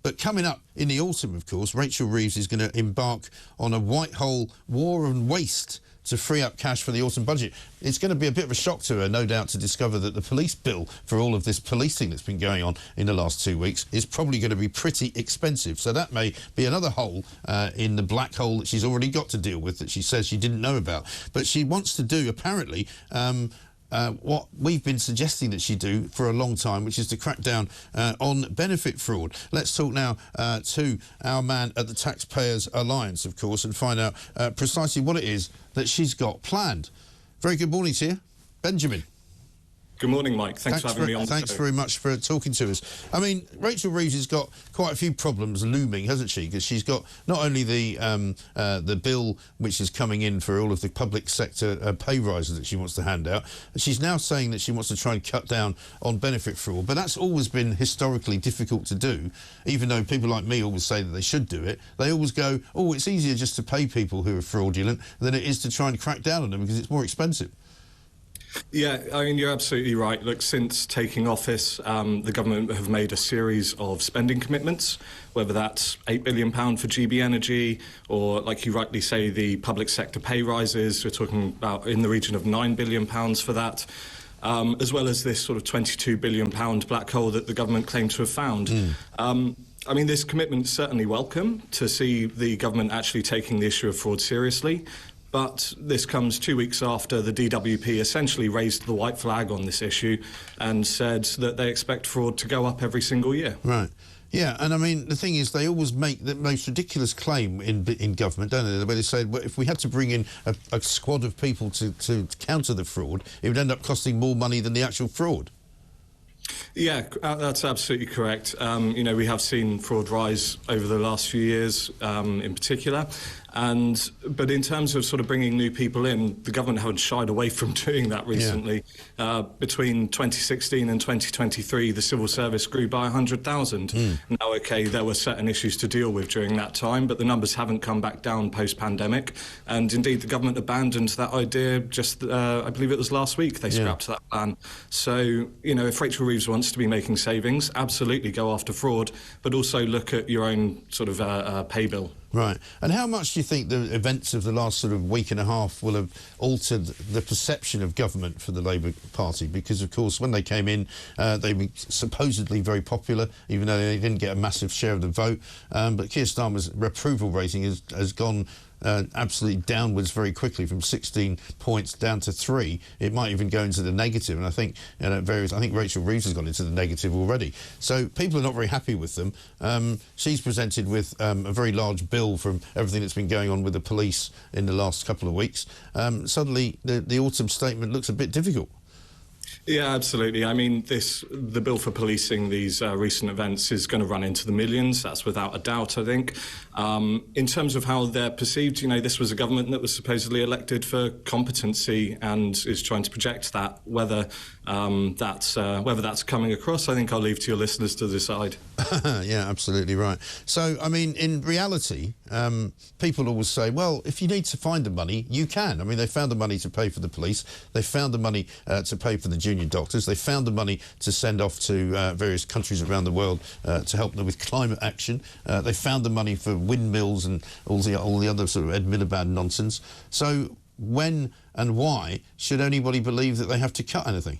But coming up in the autumn, of course, Rachel Reeves is going to embark on a Whitehall war and waste to free up cash for the autumn budget. It's going to be a bit of a shock to her, no doubt, to discover that the police bill for all of this policing that's been going on in the last 2 weeks is probably going to be pretty expensive. So that may be another hole in the black hole that she's already got to deal with, that she says she didn't know about. But she wants to do, apparently, what we've been suggesting that she do for a long time, which is to crack down on benefit fraud. Let's talk now to our man at the Taxpayers Alliance, of course, and find out precisely what it is that she's got planned. Very good morning to you, Benjamin. Good morning, Mike. Thanks for having me on. Thanks very much for talking to us. I mean, Rachel Reeves has got quite a few problems looming, hasn't she? Because she's got not only the bill which is coming in for all of the public sector pay rises that she wants to hand out, she's now saying that she wants to try and cut down on benefit fraud. But that's always been historically difficult to do, even though people like me always say that they should do it. They always go, oh, it's easier just to pay people who are fraudulent than it is to try and crack down on them because it's more expensive. Yeah, I mean, you're absolutely right. Look, since taking office, the government have made a series of spending commitments, whether that's £8 billion for GB Energy or, like you rightly say, the public sector pay rises. We're talking about in the region of £9 billion for that, as well as this sort of £22 billion black hole that the government claimed to have found. I mean, this commitment is certainly welcome to see the government actually taking the issue of fraud seriously. But this comes 2 weeks after the DWP essentially raised the white flag on this issue and said that they expect fraud to go up every single year. Right. Yeah, and I mean, the thing is, they always make the most ridiculous claim in government, don't they? Where they say, well, if we had to bring in a squad of people to counter the fraud, it would end up costing more money than the actual fraud. Yeah, that's absolutely correct. You know, we have seen fraud rise over the last few years in particular. But in terms of sort of bringing new people in, the government haven't shied away from doing that recently. Yeah. Between 2016 and 2023, the civil service grew by 100,000. Now, OK, there were certain issues to deal with during that time, but the numbers haven't come back down post-pandemic. And indeed, the government abandoned that idea just, I believe it was last week, they scrapped that plan. So, you know, if Rachel Reeves wants to be making savings, absolutely go after fraud, but also look at your own sort of pay bill. Right. And how much do you think the events of the last sort of week and a half will have altered the perception of government for the Labour Party? Because, of course, when they came in, they were supposedly very popular, even though they didn't get a massive share of the vote. But Keir Starmer's approval rating has gone absolutely downwards very quickly, from 16 points down to 3. It might even go into the negative, and I think I think Rachel Reeves has gone into the negative already. So people are not very happy with them. She's presented with a very large bill from everything that's been going on with the police in the last couple of weeks. Suddenly the autumn statement looks a bit difficult. Yeah, absolutely. I mean, the bill for policing these recent events is going to run into the millions. That's without a doubt, I think. In terms of how they're perceived, you know, this was a government that was supposedly elected for competency and is trying to project that. Whether that's coming across, I think I'll leave to your listeners to decide. Yeah, absolutely right. So, I mean, in reality, people always say, well, if you need to find the money, you can. I mean, they found the money to pay for the police. They found the money to pay for the junior doctors. They found the money to send off to various countries around the world to help them with climate action. They found the money for windmills and all the other sort of Ed Miliband nonsense. So when and why should anybody believe that they have to cut anything?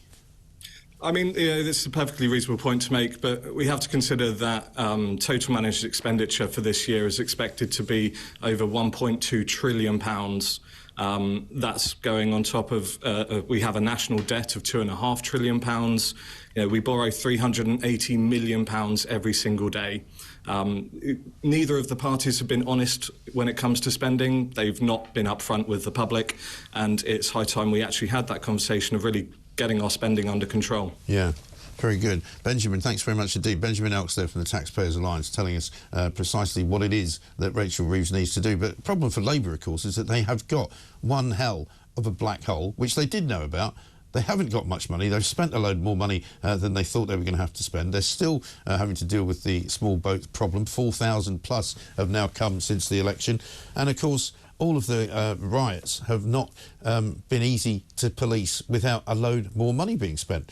I mean, yeah, this is a perfectly reasonable point to make, but we have to consider that total managed expenditure for this year is expected to be over £1.2 trillion. That's going on top of, we have a national debt of £2.5 trillion. You know, we borrow £380 million every single day. Neither of the parties have been honest when it comes to spending. They've not been upfront with the public, and it's high time we actually had that conversation of really getting our spending under control. Yeah. Very good. Benjamin, thanks very much indeed. Benjamin Elks there from the Taxpayers Alliance telling us precisely what it is that Rachel Reeves needs to do. But the problem for Labour, of course, is that they have got one hell of a black hole, which they did know about. They haven't got much money. They've spent a load more money than they thought they were going to have to spend. They're still having to deal with the small boat problem. 4,000 plus have now come since the election. And, of course, all of the riots have not been easy to police without a load more money being spent.